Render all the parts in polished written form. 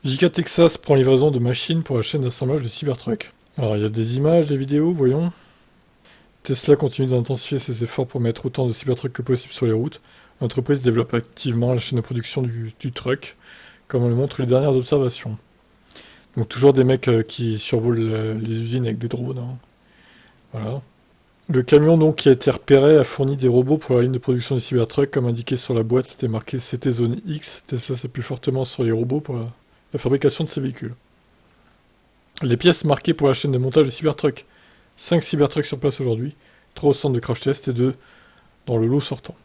JK Texas prend livraison de machines pour la chaîne d'assemblage de Cybertruck. Alors il y a des images, des vidéos, voyons. Tesla continue d'intensifier ses efforts pour mettre autant de Cybertruck que possible sur les routes. L'entreprise développe activement la chaîne de production du truck, comme le montrent les dernières observations. Donc toujours des mecs qui survolent les usines avec des drones. Hein. Voilà. Le camion donc qui a été repéré a fourni des robots pour la ligne de production du Cybertruck, comme indiqué sur la boîte, c'était marqué CT Zone X. Tesla s'appuie fortement sur les robots pour la fabrication de ces véhicules. Les pièces marquées pour la chaîne de montage du Cybertruck. 5 Cybertrucks sur place aujourd'hui, 3 au centre de crash test et 2 dans le lot sortant.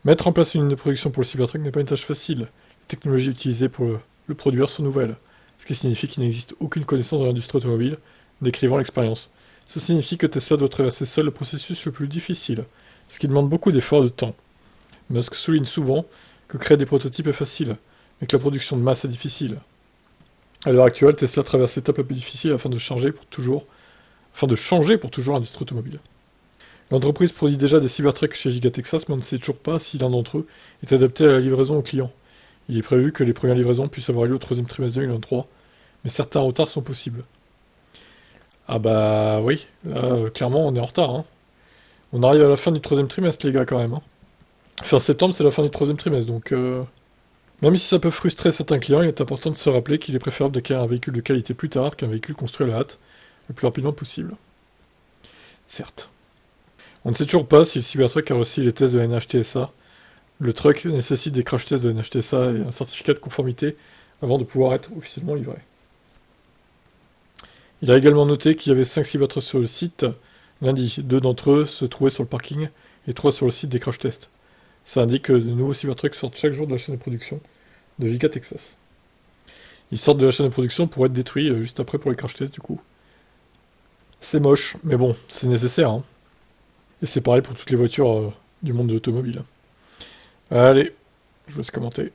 Mettre en place une ligne de production pour le Cybertruck n'est pas une tâche facile. Les technologies utilisées pour le produire sont nouvelles, ce qui signifie qu'il n'existe aucune connaissance dans l'industrie automobile décrivant l'expérience. Ça signifie que Tesla doit traverser seul le processus le plus difficile, ce qui demande beaucoup d'efforts et de temps. Musk souligne souvent que créer des prototypes est facile, mais que la production de masse est difficile. À l'heure actuelle, Tesla traverse l'étape la plus difficile afin de changer pour toujours l'industrie automobile. L'entreprise produit déjà des Cybertrucks chez Giga Texas, mais on ne sait toujours pas si l'un d'entre eux est adapté à la livraison aux clients. Il est prévu que les premières livraisons puissent avoir lieu au troisième trimestre 2023, mais certains retards sont possibles. Ah bah oui, là, clairement on est en retard. Hein. On arrive à la fin du troisième trimestre les gars quand même. Hein. Fin septembre c'est la fin du troisième trimestre, donc même si ça peut frustrer certains clients, il est important de se rappeler qu'il est préférable d'acquérir un véhicule de qualité plus tard qu'un véhicule construit à la hâte, le plus rapidement possible. Certes. On ne sait toujours pas si le Cybertruck a reçu les tests de la NHTSA. Le truck nécessite des crash tests de la NHTSA et un certificat de conformité avant de pouvoir être officiellement livré. Il a également noté qu'il y avait 5 Cybertrucks sur le site. Lundi, 2 d'entre eux se trouvaient sur le parking et 3 sur le site des crash tests. Ça indique que de nouveaux Cybertrucks sortent chaque jour de la chaîne de production de Giga Texas. Ils sortent de la chaîne de production pour être détruits juste après pour les crash tests du coup. C'est moche, mais bon, c'est nécessaire. Hein. Et c'est pareil pour toutes les voitures du monde de l'automobile. Allez, je vous laisse commenter.